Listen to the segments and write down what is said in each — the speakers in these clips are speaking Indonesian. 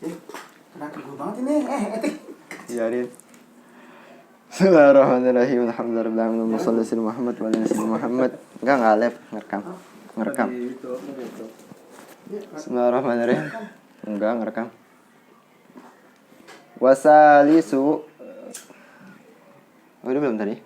Kenapa gue banget ini? Etik. Biarin. Bismillahirrahmanirrahim. Alhamdulillah. Wassallallahu ala Muhammad wa ala ali Muhammad. Enggak live, ngerekam. Bismillahirrahmanirrahim. Enggak ngerekam. Wasalisu. Udah belum tadi?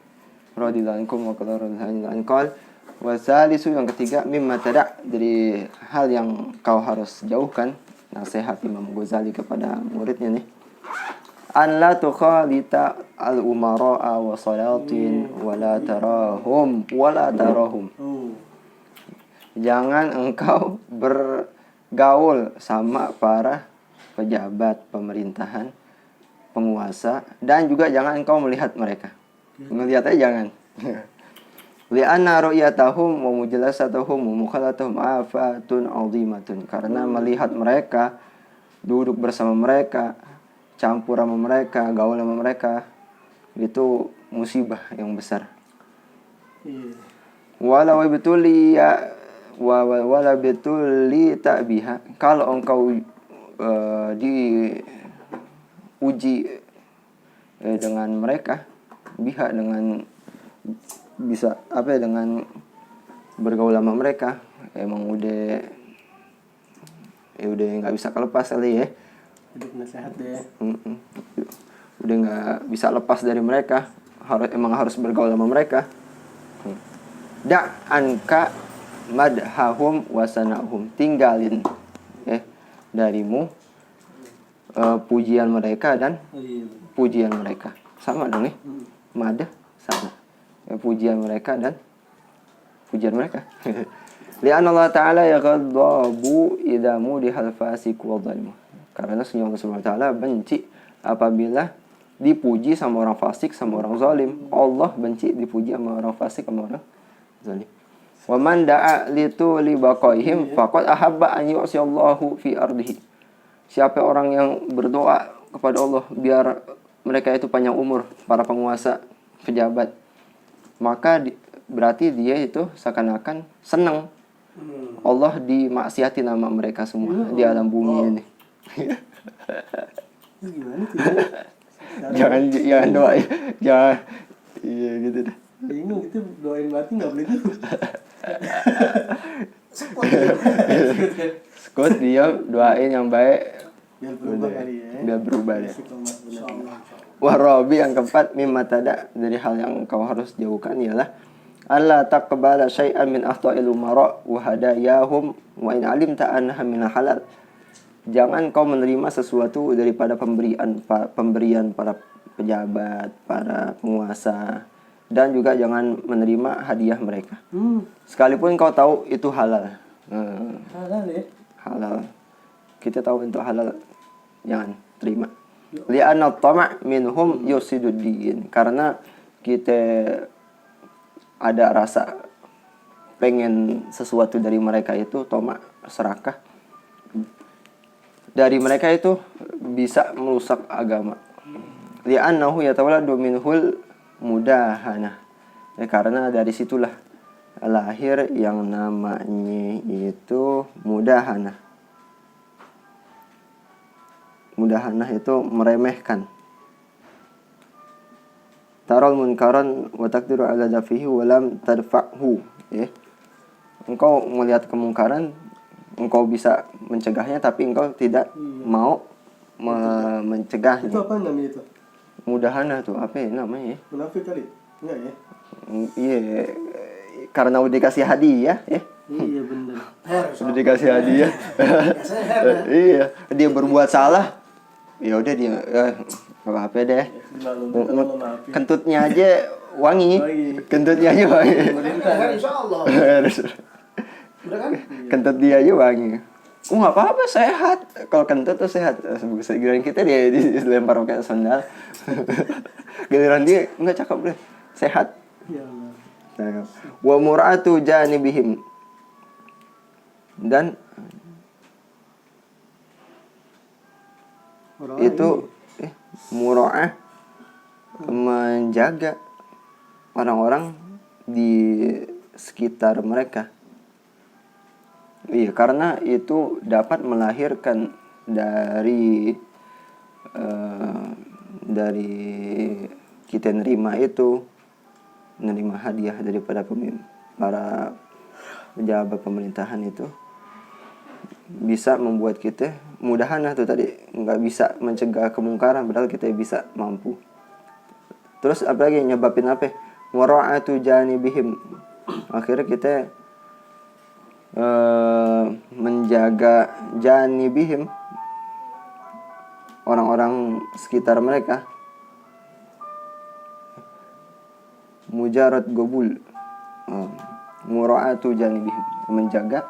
Radhiyallahu ankum wa qala radhiyallahu anqal. Wasalisu yang ketiga mimma tada' dari hal yang kau harus jauhkan. Nasihat Imam Ghazali kepada muridnya nih. An la tukhalita al-umara'a wa salatin wa la tarahum. Jangan engkau bergaul sama para pejabat pemerintahan, penguasa, dan juga jangan engkau melihat mereka. Melihat aja jangan. Li'anna ru'yatahum wa mujalasatuhum wa mukhalatahum afatun 'azimatun. Karena melihat mereka, duduk bersama mereka, campur sama mereka, gaul sama mereka, itu musibah yang besar. Walau betul ya wala betul li ta'biha. Kalau engkau diuji dengan mereka, biha dengan bisa dengan bergaul sama mereka, emang udah nggak bisa kelepas kali ya. Hidup nasihat deh. Udah nggak bisa lepas dari mereka, harus bergaul sama mereka. Anka madhahum wasanahum, tinggalin darimu pujian mereka dan pujian mereka. Sama dong nih. Madah sama. Pujian mereka dan pujian mereka. Li'anna Allah Ta'ala yaghdabu idza mudihal fasiq wa dhalimu. Karena Allah Subhanahu wa taala benci apabila dipuji sama orang fasik sama orang zalim. Allah benci dipuji sama orang fasik sama orang zalim. Wa man da'a li baqaihim faqad ahabba an yu'siyallahu fi ardihi. Siapa orang yang berdoa kepada Allah biar mereka itu panjang umur, para penguasa, pejabat, maka berarti dia itu seakan-akan senang Allah dimaksiati nama mereka semua di alam bumi ini. Gimana sih? jangan doa ya. Jangan. Iya gitu dah. Bingung itu doain mati nggak boleh gitu. Skot dia doain yang baik Biar berubah kali ya. Biar berubah ya. Warabi yang keempat mimma tada dari hal yang kau harus jauhkan ialah Allah taqbala syai'an min akhta'il umara wa hadayahum wa in alimta annaha min halal. Jangan kau menerima sesuatu daripada pemberian para pejabat, para penguasa, dan juga jangan menerima hadiah mereka. Sekalipun kau tahu itu halal. Halal ya? Halal. Kita tahu itu halal, jangan terima. Li'anna at-tama' minhum yusiduddin. Karena kita ada rasa pengen sesuatu dari mereka itu, toma, serakah. Dari mereka itu bisa merusak agama. Li'annahu yatawalladu minhul mudahana. Karena dari situlah lahir yang namanya itu mudahana. Mudahana itu meremehkan. Taral munkaran wa taqdiru ala dafihi wa lam tadfa'hu. Engkau melihat kemungkaran, engkau bisa mencegahnya, tapi engkau tidak mau mencegahnya. Itu apa namanya itu? Mudahana tuh apa ya namanya? Munafik kali? Enggak ya? Iya, karena udah dikasih hadiah ya. Iya benar. Udah dikasih hadiah. Iya, dia berbuat salah. Ya udah dia apa deh. Kentutnya aja wangi. Kentutnya aja wangi. Insyaallah. Udah kan? Kentut dia aja wangi. Nggak apa-apa, sehat. Kalau kentut tuh sehat. Giliran kita dia dilempar pakai sandal. Giliran dia nggak cakep deh. Sehat. Ya Allah. Wa mur'atu janibihim. Dan itu mura'ah menjaga orang-orang di sekitar mereka. Iya, karena itu dapat melahirkan dari kita nerima hadiah daripada para pejabat pemerintahan itu bisa membuat kita mudahan tuh tadi nggak bisa mencegah kemungkaran padahal kita bisa mampu. Terus apalagi nyebabin apa? Mura'atu janibihim. Akhirnya kita menjaga janibihim, orang-orang sekitar mereka. Mujarad gobul, mura'atu janibihim, menjaga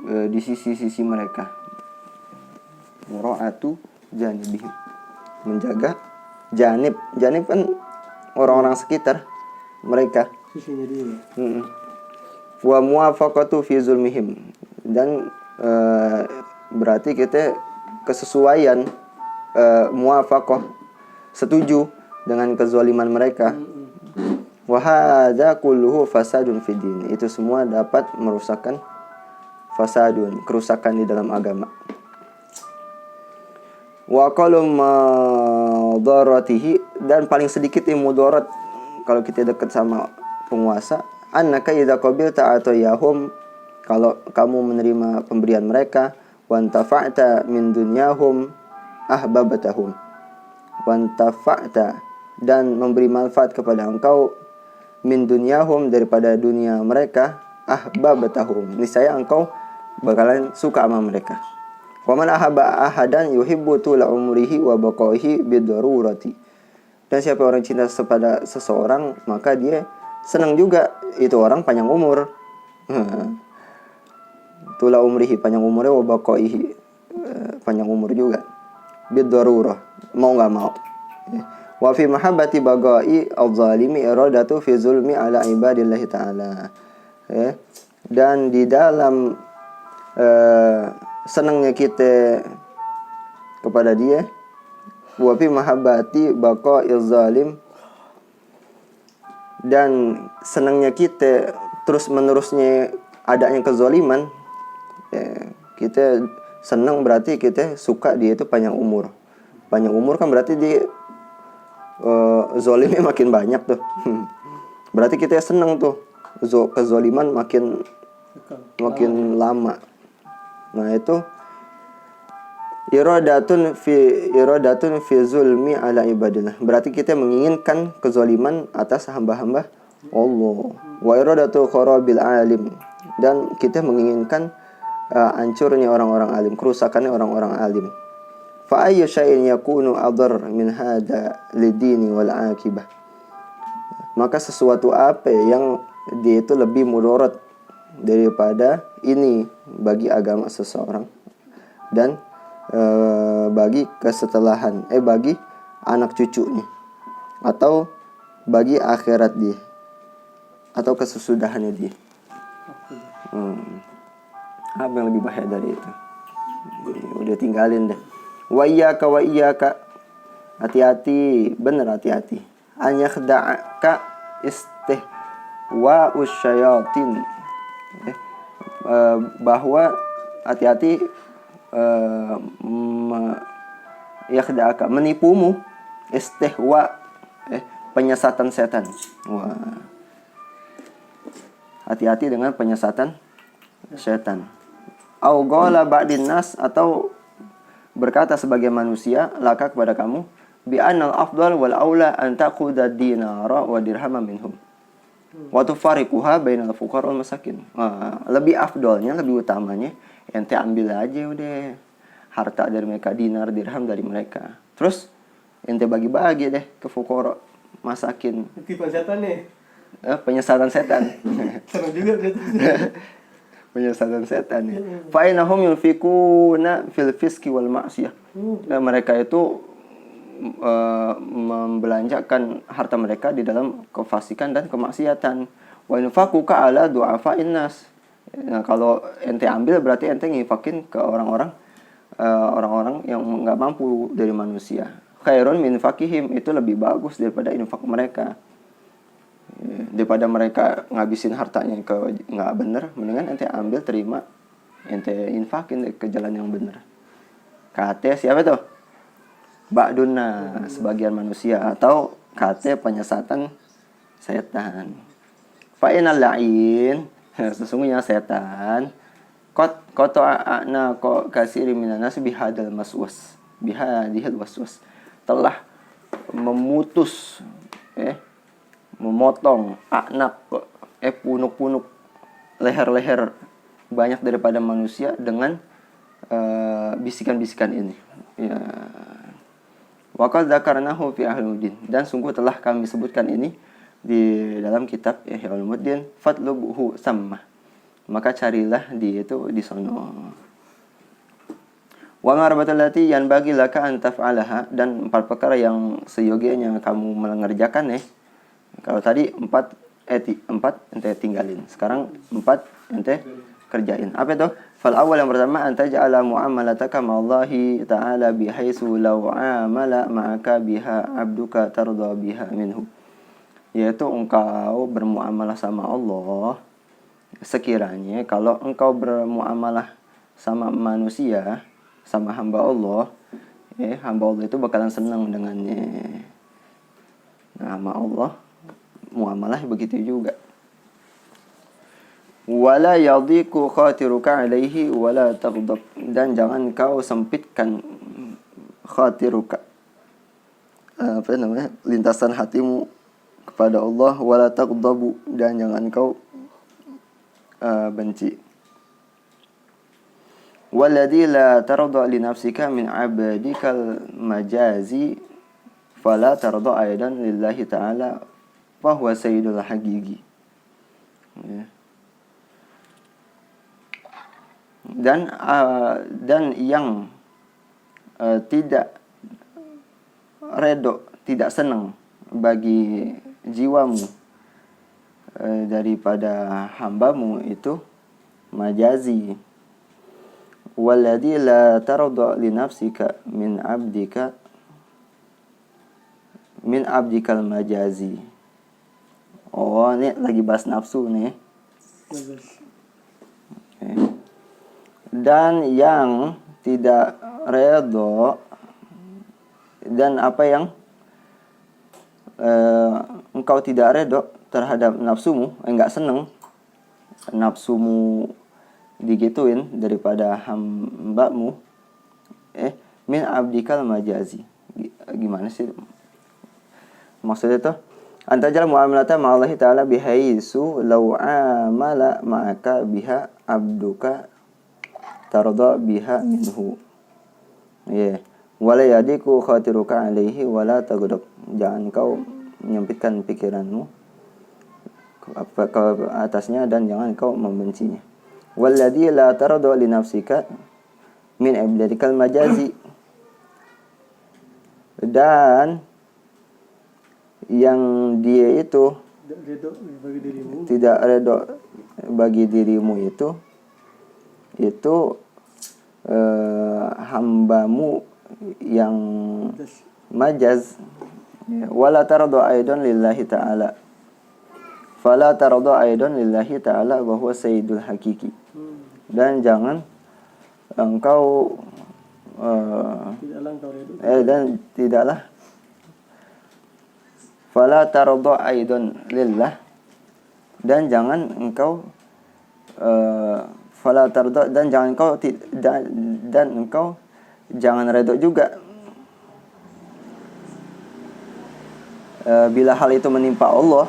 di sisi-sisi mereka. Mura'atu janibihim, menjaga janib kan orang-orang sekitar mereka. Sisinya dia. Wa muwafaqatu fi zulmihim, dan berarti kita kesesuaian, muwafaqah, setuju dengan kezaliman mereka. Wa hadza kulluhu fasadun fid din, itu semua dapat merusakkan fasadun, kerusakan di dalam agama. Wa qalu madaratihi, dan paling sedikit mudarat kalau kita dekat sama penguasa. Annaka idza qabilta atayahum, kalau kamu menerima pemberian mereka. Wantafa'ta min dunyahum ahbabatahum, wantafa'ta, dan memberi manfaat kepada engkau, min dunyahum, daripada dunia mereka, ahbabatahum, niscaya engkau bakalan suka sama mereka. Wa man ahabba ahadan yuhibbu tula umrihi wa baqaihi bidarurati, dan siapa orang cinta kepada seseorang maka dia senang juga itu orang panjang umur. Tula umrihi, panjang umurnya, wa baqaihi, panjang umur juga, bidarurah, mau enggak mau. Wa fi mahabbati bagai al-zalimi iradatu fi zulmi ala ibadillahi ta'ala. Dan di dalam senangnya kita kepada dia, wa fi mahabbati bagai al-zalim, dan senangnya kita terus menerusnya adanya kezaliman, kita senang berarti kita suka dia itu panjang umur. Panjang umur kan berarti dia zolimnya makin banyak tuh. Berarti kita senang tuh kezoliman makin lama. Nah itu iradatun fi zulmi ala ibadillah, berarti kita menginginkan kezoliman atas hamba-hamba Allah. Wa iradatu kharabil alim, dan kita menginginkan hancurnya orang-orang alim, kerusakannya orang-orang alim. Fa ayyu syai'in yakunu adar min hada lidini wal akibah, maka sesuatu apa yang dia itu lebih mudarat daripada ini bagi agama seseorang dan bagi kesetelahan, bagi anak cucunya, atau bagi akhirat dia, atau kesesudahannya dia. Apa yang lebih bahaya dari itu? Udah tinggalin deh. Wa iyyaka, hati-hati, bener hati-hati. An yakhda'aka istihwa'us syayatin, bahwa hati-hati yakhda'aka, menipumu, istihwa, penyesatan setan. Wah. Hati-hati dengan penyesatan setan. Au qala ba'din nas, atau berkata sebagai manusia laka kepada kamu, bi anal afdal wal aula an taquda dinara wa dirhama minhum wa tufariquha bainal fuqara wal masakin. Lebih afdalnya, lebih utamanya ente ambil aja udah harta dari mereka, dinar dirham dari mereka, terus ente bagi-bagi deh ke fuqara masakin. Tipe setan nih. Penyesatan setan. Seru juga gitu. Penyesatan setan ya. Fa innahum yunfikuna fil fiski wal ma'siyah. Mereka itu membelanjakan harta mereka di dalam kefasikan dan kemaksiatan. Wa infaquka ala du'afa'in nas. Nah, kalau ente ambil berarti ente nginfakin ke orang-orang yang enggak mampu dari manusia. Khairun min fakihim, itu lebih bagus daripada infak mereka. Daripada mereka ngabisin hartanya ke nggak bener, mendingan ente ambil terima ente infakin ke jalan yang benar. KT siapa tuh? Ba'dunna, sebagian manusia, atau KT penyesatan setan. Fa'inal la'in, sesungguhnya setan qata'na kasiri minan nas bihadal maswas, bihadihil waswas, telah memutus memotong punuk-punuk leher-leher banyak daripada manusia dengan bisikan-bisikan ini. Ya. Wa qad dzakarnahu fi Ulumuddin, dan sungguh telah kami sebutkan ini di dalam kitab Ihya Ulumuddin. Fatlubuhu sammah, maka carilah dia itu di sono. Wa ma'rifatul lati yanbaghi laka an taf'alaha, dan 4 perkara yang seyogianya kamu mengerjakan. Kalau tadi 4 ente tinggalin, sekarang 4 ente kerjain. Apa itu? Fal awal, yang pertama, anta ja'ala mu'amalataka ma'allahi ta'ala bihaitsu law 'amala ma'aka biha 'abduka tarda biha minhu. Yaitu engkau bermuamalah sama Allah sekiranya kalau engkau bermuamalah sama manusia, sama hamba Allah, hamba Allah itu bakalan senang dengannya. Nah, sama Allah muamalah begitu juga. Wala yadhiqu khatiruka alaihi wala taghdab, dan jangan kau sempitkan khatiruka, lintasan hatimu kepada Allah, wala taghdabu, dan jangan kau benci. Walladzi la tarda li nafsika min 'abdikal majazi fala tarda aidan lillahi ta'ala fa huwa sayyidul haqiqi. Dan yang tidak redho, tidak senang bagi jiwamu daripada hambamu itu majazi. Walladzi la tarda li nafsika min abdikal majazi. Oh, ini lagi bahas nafsu nih. Dan yang tidak redho, dan apa yang engkau tidak redho terhadap nafsumu, enggak seneng nafsumu digituin daripada hambamu, min abdikal majazi. Gimana sih maksudnya tuh? Antajal muamalata ma'allahi ta'ala bihaitsu law amala ma'aka biha abduka tarda biha minhu. Wala yadiku khatiruka alaihi wala taghdab, jangan kau menyempitkan pikiranmu ke atasnya dan jangan kau membencinya. Walladzi la tarda li nafsika min ibadikal majazi, dan yang dia itu tidak redho bagi dirimu itu hambamu yang majaz. Wala tarda aidan lillahi ta'ala fala tarda aidan lillahi ta'ala wa huwa sayyidul haqiqi, dan jangan engkau dan tidaklah fala tarda aidan lillah, dan jangan engkau fala tarda, dan jangan engkau dan engkau jangan redha juga bila hal itu menimpa Allah,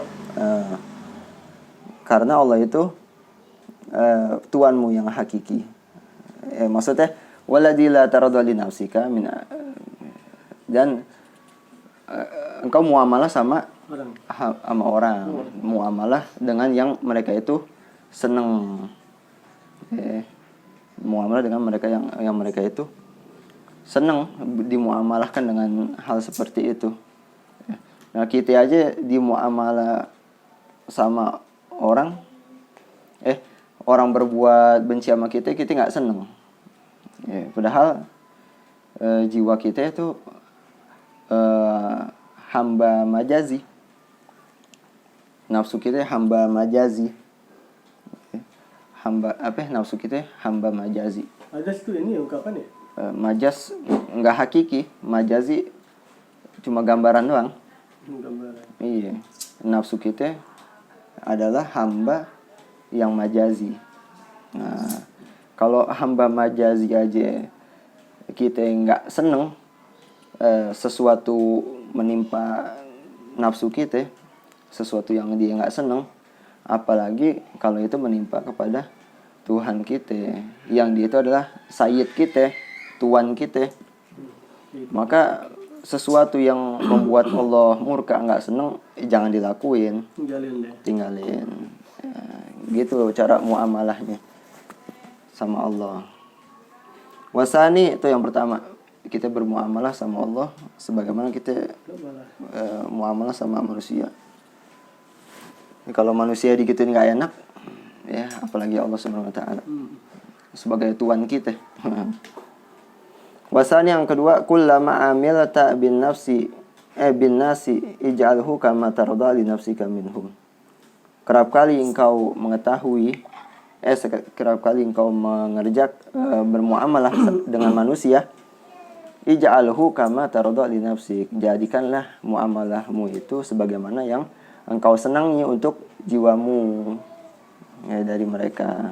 karena Allah itu Tuanmu yang hakiki. Maksudnya waladzi la tarda li nafsika min, dan engkau muamalah sama orang, muamalah dengan yang mereka itu senang, muamalah dengan mereka yang mereka itu senang dimuamalahkan dengan hal seperti itu. Nah, kita aja dimuamalah sama orang, orang berbuat benci sama kita nggak senang. Padahal jiwa kita itu hamba majazi, nafsu kita hamba majazi, hamba nafsu kita hamba majazi. Majas itu ini ungkapan ya? Majas nggak hakiki, majazi cuma gambaran doang. Gambaran. Iya, nafsu kita adalah hamba yang majazi. Nah, kalau hamba majazi aja kita nggak seneng sesuatu menimpa nafsu kita, sesuatu yang dia nggak seneng, apalagi kalau itu menimpa kepada Tuhan kita, yang dia itu adalah sayyid kita, tuan kita. Maka sesuatu yang membuat Allah murka, nggak seneng, jangan dilakuin, tinggalin. Gitu cara muamalahnya sama Allah. Wasani itu yang pertama, kita bermuamalah sama Allah sebagaimana kita muamalah sama manusia. Kalau manusia digituin nggak enak, ya apalagi Allah Subhanahu Wa Taala sebagai tuan kita. Wasani yang kedua, kullama amilta bin nasi ij'alhu kama tarda li nafsika minhum. Kerap kali engkau mengetahui kerap kali engkau bermuamalah dengan manusia, ij'alhu kama tarda li nafsik. Jadikanlah muamalahmu itu sebagaimana yang engkau senangi untuk jiwamu, ya, dari mereka.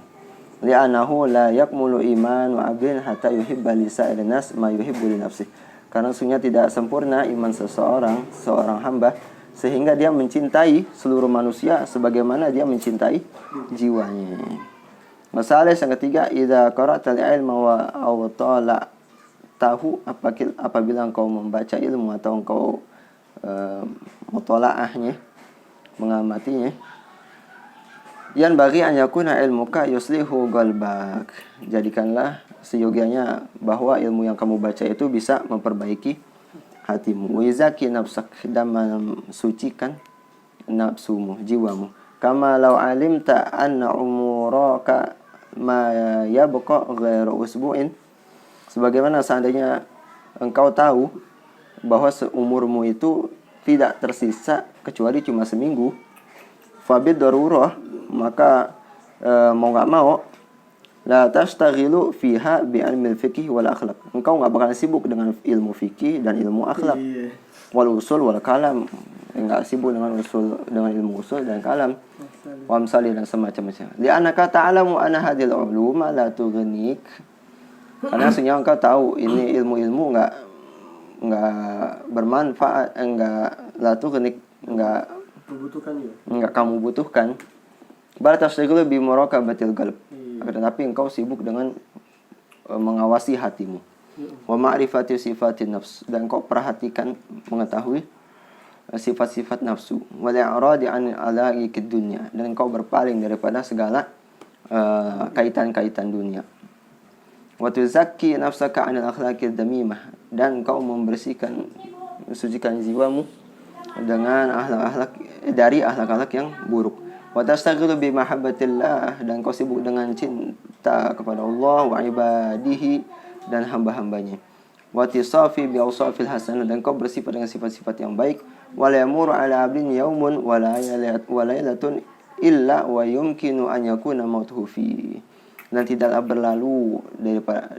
Li'anahu la yakmulu iman wa abdin hatta yuhibba li sa'irin nas ma yuhibbu li nafsih. Karena sungguhnya tidak sempurna iman seorang hamba sehingga dia mencintai seluruh manusia sebagaimana dia mencintai jiwanya. Masalah yang ketiga, idza qara'tal ilma wa aw tala tahu, apabila engkau membaca ilmu atau engkau mutalaahnya, mengamatinya, yan bagi an yakuna ilmuka yuslihu qalbak. Jadikanlah seyogianya bahwa ilmu yang kamu baca itu bisa memperbaiki hatimu. Wa yuzaki nafsak, dan mensucikan nafsumu, jiwamu. Kama law alimta anna umuraka ma yabqa ghairu usbu'in. Sebagaimana seandainya engkau tahu bahwa seumurmu itu tidak tersisa kecuali cuma seminggu. Fabid darurah, maka mau nggak mau, la tastaghilu fiha bi ilmil fiqh wal akhlaq. Engkau nggak bakal sibuk dengan ilmu fikih dan ilmu akhlak. Wal usul wal kalam, enggak sibuk dengan ilmu usul dan kalam. Wa amsali dan semacam-macam. Li annaka ta'lamu anna hadhil uluma la tughnik. Karena sebenarnya engkau tahu ini ilmu-ilmu enggak bermanfaat, enggak la tughnik, enggak kamu butuhkan. Bal tasdiqu bi muraqabatil qalb. Tetapi engkau sibuk dengan mengawasi hatimu. Wa ma'rifati sifatin nafs, dan engkau perhatikan, mengetahui sifat-sifat nafsu. Wa li'radi an ala'iqid dunya, dan engkau berpaling daripada segala kaitan-kaitan dunia. Wa tuzakki nafsaka 'anil akhlaqid damimah, dan engkau mensucikan jiwamu dengan dari akhlak-akhlak yang buruk. Wa tastaghilu bi mahabbatillah, dan kau sibuk dengan cinta kepada Allah, wa ibadihi, dan hamba-hambanya. Wa tisafi bi awsafil hasanah, dan kau bersifat dengan sifat-sifat yang baik. Wa la yamuru ala 'abdin yaumun wa lailatun illa wa yumkinu an yakuna mautuhu fi. Dan tidaklah berlalu daripada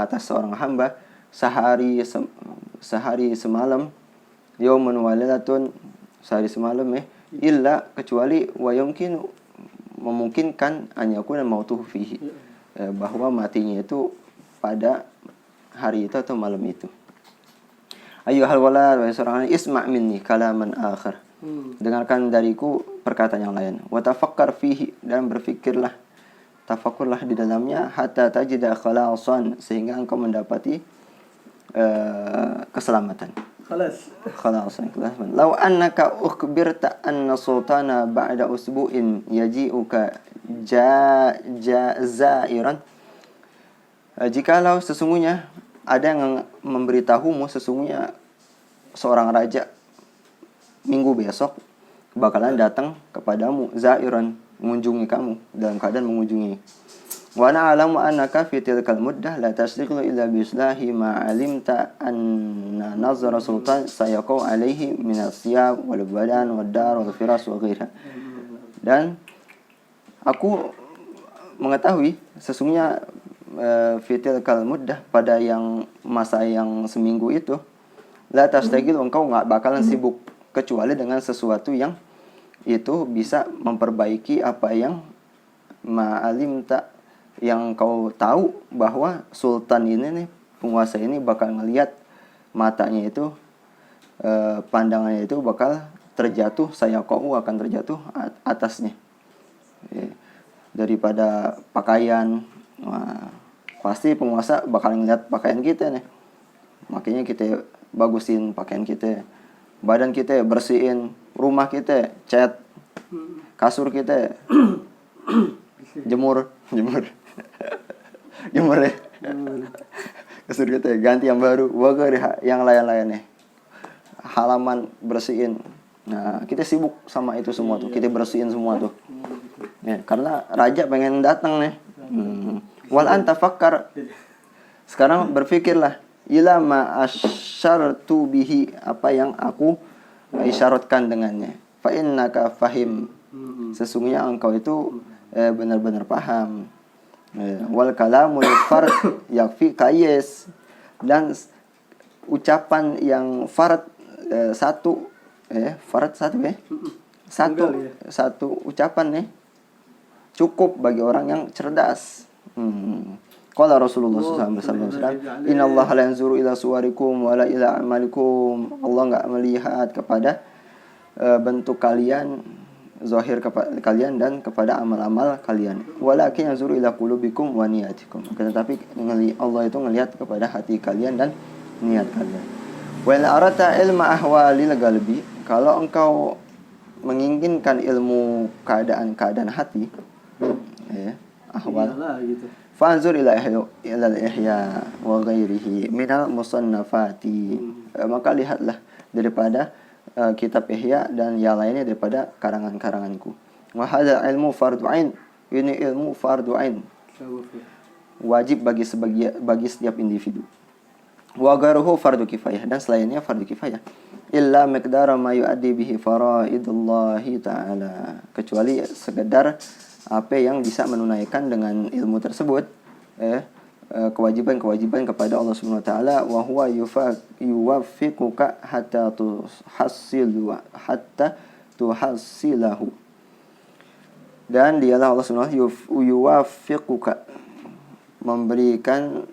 atas seorang hamba sehari semalam, yaumun wa lailatun, sehari semalam, illa, kecuali wa yumkin, memungkinkan an yakuna mautuhu fihi, bahwa matinya itu pada hari itu atau malam itu. Ayyuhal walad, wa seorang isma' minni kalaman akhar. Dengarkan dariku perkataan yang lain. Wa tafakkar fihi, dan berfikirlah, tafakurlah di dalamnya, hatta tajida khalasan, sehingga engkau mendapati keselamatan. Khalasan. Law annaka ukhbirta anna sultana ba'da usbu'in yaji'uka jazairan. Jikalau sesungguhnya ada yang memberitahumu sesungguhnya seorang raja minggu besok bakalan datang kepadamu, zairan, mengunjungi kamu, dalam keadaan mengunjungi. Wa na'lamu annaka fi tilkal muddah la tasdiqu illa bi islahi ma 'alimta anna nazara sultan sayaqau alaihi min as-siyab wal badan wad dar wal firas wa ghairiha. Dan aku mengetahui sesungguhnya fitil kal muddah, pada yang masa yang seminggu itu, la tastagil, engkau nggak bakalan sibuk kecuali dengan sesuatu yang itu bisa memperbaiki apa yang ma'alim tak, yang kau tahu bahwa sultan ini nih, penguasa ini bakal ngelihat matanya itu, pandangannya itu bakal terjatuh, saya kau akan terjatuh atasnya. Daripada pakaian, wah, pasti penguasa bakal ngeliat pakaian kita nih, makanya kita bagusin pakaian kita, badan kita bersihin, rumah kita cat, kasur kita jemur jemur ya, kasur kita ganti yang baru, wagar yang lain-lainnya, halaman bersihin. Nah, kita sibuk sama itu semua tuh, kita bersihin semua tuh. Ya, karena raja pengen datang nih. Wal anta fakkar, sekarang berpikirlah, ila ma asyartu bihi, apa yang aku isyaratkan dengannya. Fa innaka fahim, sesungguhnya engkau itu benar-benar paham. Wal kalamul fard yakfi kayes, dan ucapan yang fard satu, fard satu ya, satu ucapan nih cukup bagi orang yang cerdas. Qala Rasulullah SAW, innallaha la yanzuru ila suwarikum wala ila amalikum, Allah enggak melihat kepada bentuk kalian, zahir kalian dan kepada amal-amal kalian, walakin yanzuru ila qulubikum wa niyatikum, tetapi Allah itu ngelihat kepada hati kalian dan niat kalian. Wa la arata ilma ahwalil qalbi, kalau engkau menginginkan ilmu keadaan hati, ahwal, fanzur ila ihya wa ghairihi minal musannafati, maka lihatlah daripada kitab Ihya dan yang lainnya daripada karangan-karanganku. Wa hadza ilmu fardhu ain, ini ilmu fardhu ain, wajib bagi setiap individu. Wa ghairuhu fardhu kifayah, dan selainnya fardhu kifayah. Illa miqdara ma yu'addi bihi faraidullahi ta'ala, kecuali sekedar apa yang bisa menunaikan dengan ilmu tersebut kewajiban-kewajiban kepada Allah Subhanahu wa taala. Wa huwa yuwaffiquka hatta tuhassilahu, dan dialah Allah Subhanahu yuwaffiquka, memberikan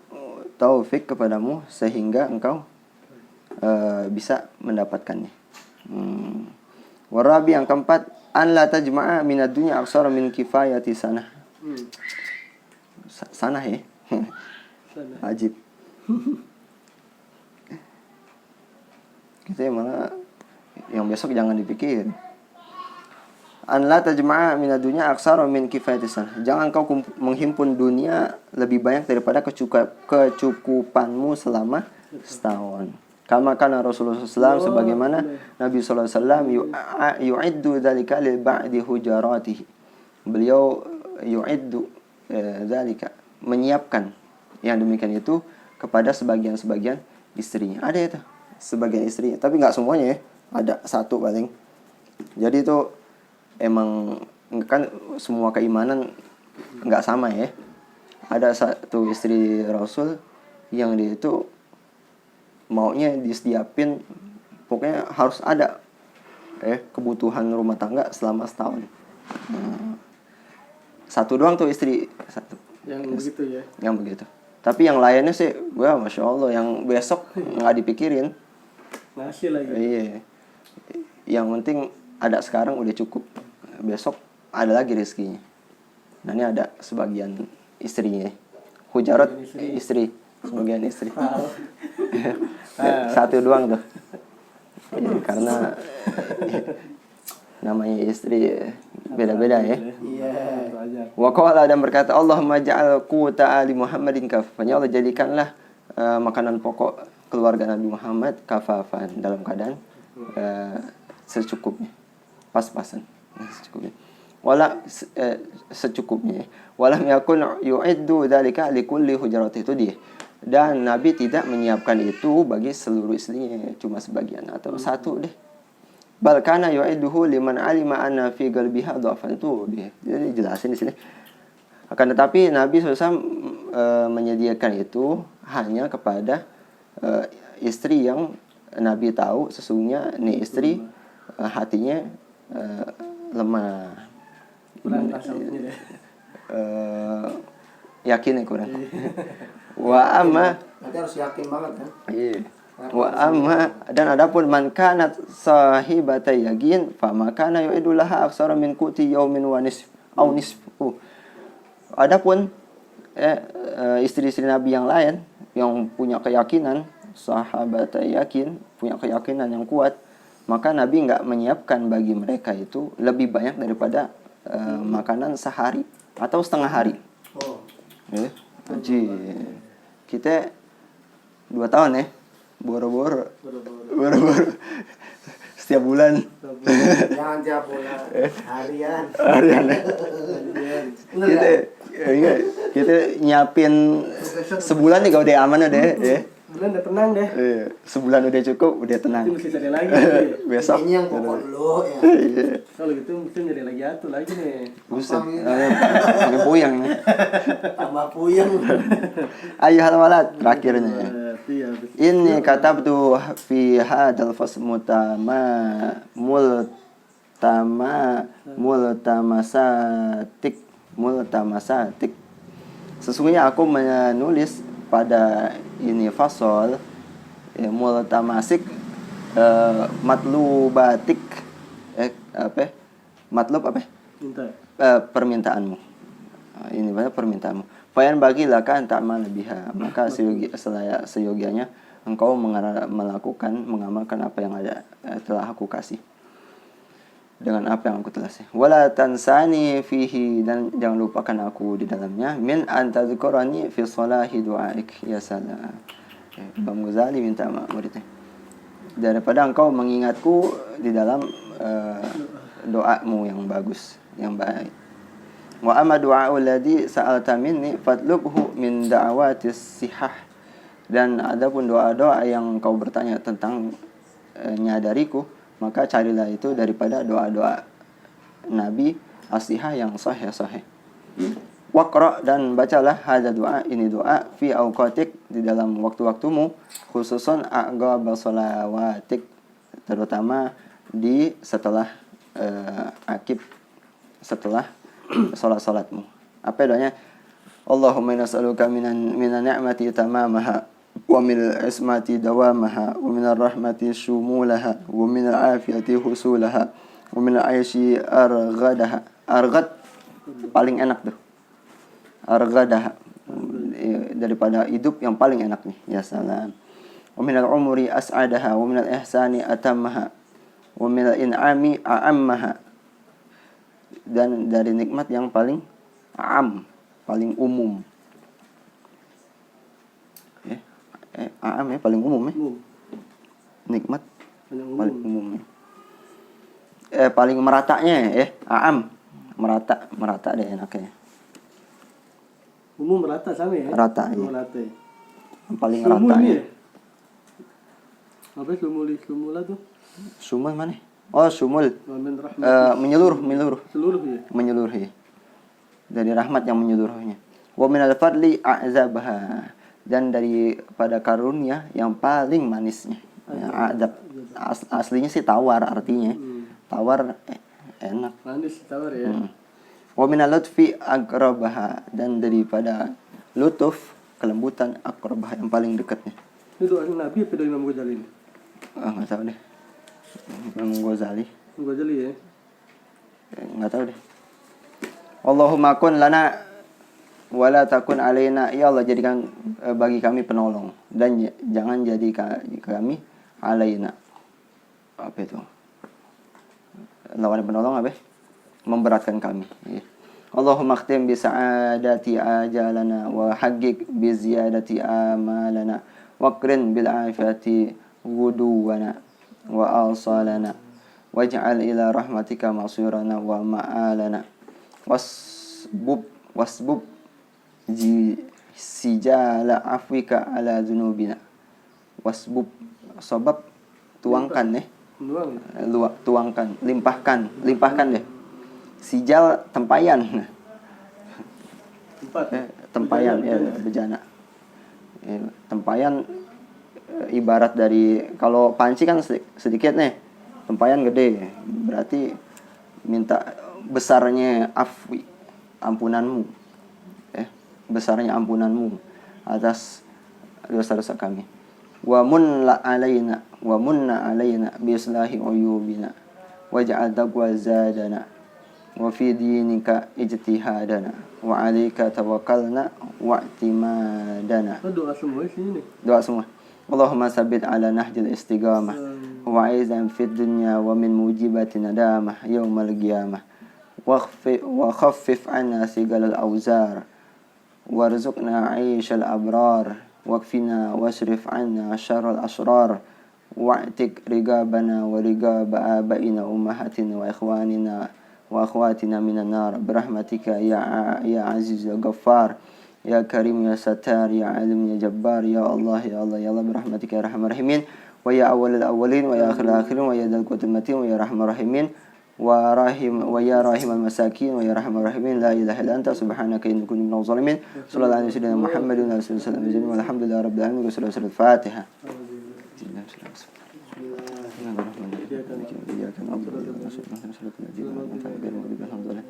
taufik kepadamu sehingga engkau bisa mendapatkannya. Warabi, yang keempat, an la tajma'a minad dunya aksara min kifayati sanah. Sanah ya. Ajib. Kita malah yang besok jangan dipikir. An la tajma'a minad dunya aksara min kifayati sanah. Jangan kau menghimpun dunia lebih banyak daripada kecukupanmu selama setahun. Kama kana Rasulullah SAW, sebagaimana Nabi SAW yu'iddu dzalika li ba'di hujaratihi. Beliau yu'iddu dzalika, menyiapkan yang demikian itu kepada sebagian istrinya. Ada itu sebagian istrinya, tapi nggak semuanya ya. Ada satu paling. Jadi itu emang kan semua keimanan nggak sama ya. Ada satu istri Rasul yang dia itu maunya disediapin, pokoknya harus ada kebutuhan rumah tangga selama setahun. Satu doang tuh istri, satu yang begitu ya, yang begitu. Tapi yang lainnya sih, wah masya Allah, yang besok nggak dipikirin, masih lagi. Iya, yang penting ada sekarang udah cukup, besok ada lagi rezekinya. Nah ini ada sebagian istrinya, hujarat istri, sebagian istri. Satu doang tuh ya, karena namanya istri beda-beda ya. Wa qala, dan berkata, Allahumma ja'al quta ali Muhammadin kafafan, ya Allah jadikanlah makanan pokok keluarga Nabi Muhammad kafafan, dalam keadaan secukupnya, pas-pasan, secukupnya. Secukupnya. Walam yakun yu'iddu dzalika likulli hujrat, itu dia. Dan Nabi tidak menyiapkan itu bagi seluruh istrinya, cuma sebagian atau satu deh. Bal kana yu'idduhu liman alima anna fi qalbiha dhafan, itu dia. Jadi jelasin di sini. Akan tetapi Nabi SAW menyediakan itu hanya kepada istri yang Nabi tahu sesungguhnya nih istri hatinya lemah. Kurang tasawufnya deh. Yakin ya kurang. Wa amma Berarti harus yakin banget kan. iya. Wa amma dan adapun man kanat sahibata yaqin fa makana yu'idulaha aksara min quti yaumin wa nisf au nisfu. Adapun istri-istri Nabi yang lain yang punya keyakinan sahabat yakin, punya keyakinan yang kuat, maka Nabi nggak menyiapkan bagi mereka itu lebih banyak daripada makanan sehari atau setengah hari. Oh. Haji kita 2 tahun ya, boro-boro setiap bulan. Jangan tiap bulan, harian. Kita nyiapin sebulan nih kalau udah aman udah ya. Bulan udah tenang deh. Sebulan udah cukup, udah tenang. Mesti cari lagi. Besok Ini yang pokok dulu ya. Kalau gitu mesti nyari lagi atuh lagi nih. buset. Pakai puyeng nih. Tambah puyeng. Ayuhal walad terakhirnya ya. Iya. Ini katabtu fi hadal fas multamasatik. Sesungguhnya aku menulis pada ini fasol multamasik matlubatik matlub apa? Minta. Permintaanmu. Ini banyak permintaanmu. Fayan bagilah kan ta'mal biha, maka seyogianya engkau mengamalkan apa yang ada telah aku kasih. Dengan apa yang aku telah kasih. Wala tansani fihi, dan jangan lupakan aku di dalamnya. Min antadzkurani fi salahi du'aik. Ya salam. Imam Ghazali minta muridnya. Daripada engkau mengingatku di dalam doamu yang bagus, yang baik. Wa amma du'a'u alladhi sa'alta minni fatlubhu min da'awatis sihah. Dan adapun doa-doa yang kau bertanya tentang dariku, maka carilah itu daripada doa-doa Nabi as-sihah yang sahih. Waqra, dan bacalah hadza doa, ini doa fi awqatik, di dalam waktu-waktumu, khususan aqab shalawatik, terutama di setelah setelah salat-salatmu. Apa doanya? Allahumma nas'aluka minan ni'mati tamamaha wa min al-ismati dawamaha wa min ar-rahmati shumulaha wa min al-afiyati husulaha wa min al-aishi arghadaha. Arghad paling enak tuh. Arghadaha, daripada hidup yang paling enak nih. Ya salam. Wa min al-umri as'adaha wa min al-ihsani atammaha wa min al-in'ami a'ammaha. Dan dari nikmat yang paling paling umum. Paling umum ya. Nikmat paling umum. Paling meratanya ya. Merata deh enaknya. Umum merata sama ya? Rata ya. Merata. Yang paling meratanya. Apa sumula tuh? Sumul mana? Oh, sumul. Menyeluruh. Seluruh ya. Menyeluruh ya. Dari rahmat yang menyeluruhnya. Wa minal fadli a'zabaha, dan daripada karunia yang paling manisnya. Azab. Aslinya sih tawar artinya. Tawar enak. Manis tawar ya. Wa minal lutfi aqrabaha, dan daripada lutuf, kelembutan, aqrabaha, yang paling dekatnya. Itu doa Nabi apa doa Imam Ghazali ini? Enggak tahu deh. Imam Ghazali. Imam Ghazali ya. Enggak tahu deh. Allahumma kun lana wala takun alaina, ya Allah jadikan bagi kami penolong dan jangan jadi kami alaina. Apa itu? Lawan penolong apa? Memberatkan kami. Ya. Allahumma khtim bi sa'adati ajalana wa haqqiq bi ziyadati amalana wa qrin bil afiyati wuduwana wa asalana waj'al ila rahmatika masirana wa ma'alana wasbub sijala afwika ala dzunubina. Wasbub, sabab tuangkan tuangkan, limpahkan deh. Sijal tempayan. Empat. Tempayan ya, bejana. Tempayan ibarat dari kalau panci kan sedikit nih, tempayan gede, berarti minta besarnya ampunanmu, besarnya ampunanmu atas dosa-dosa kami. Wa munna alaina bi islahi uyubina waj'al taqwa zadana wa fi dinika ijtihadana wa 'alaika tawakkalna wa i'timadana. Doa semua sini nih. Doa semua. Allahumma sabbit ala nahjil istiqamah wa aizan fid dunya wa min mujibati nadamah yaumal qiyamah wa khaffif 'anna sigal al-awzar warzuqna 'aishal abrar wakfina wasrif 'anna syarral asrar wa'tik rigabana wa rigaba abaina ummahatina wa ikhwanina wa akhwatina minan nar birahmatika ya aziz ya ghaffar ya karim ya satar ya alim ya jabbar ya Allah ya Allah birahmatika ya arhamar rahimin wa ya awwalal awwalin wa ya akhiril akhirin wa ya dzal quwwatil matin wa ya arhamar rahimin wa ya rahimal masakin wa ya arhamar rahimin la ilaha illa anta subhanaka inni kuntu minadh dhalimin sallallahu alaihi wasallam Muhammadin wa sallam walhamdulillahi rabbil alamin wa sallallahu alaihi Fatiha.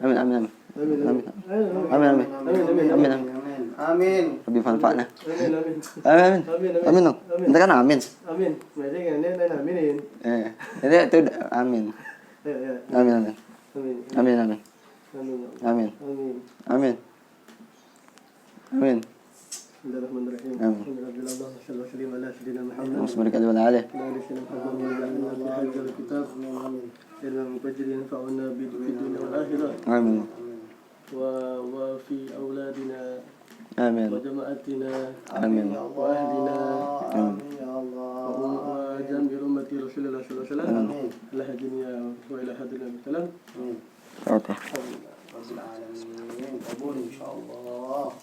Amin amin amin. Amin amin. Amin amin. Amin. Lebih manfaatnya. Amin. Amin. Amin dong. Kita kan amin. Amin. Mereka kan ini aminin. Jadi itu amin. Ya. Amin amin. Amin. Amin amin. Amin. Amin. Amin. Amin. Amin. Bismillahirrahmanirrahim. Amin. Alhamdulillah sallallahu alaihi wa sallam Muhammad. Musbarik adwal alaih. Amin. وفي أولادنا Amin. وجماعتنا Amin. وأهلنا Amin. Ya Allah. وجميع أمة رسول الله صلى الله عليه وسلم إلى الدنيا وإلى حدنا بالسلام. Oke. Rabbil alamin. Kabul insyaallah.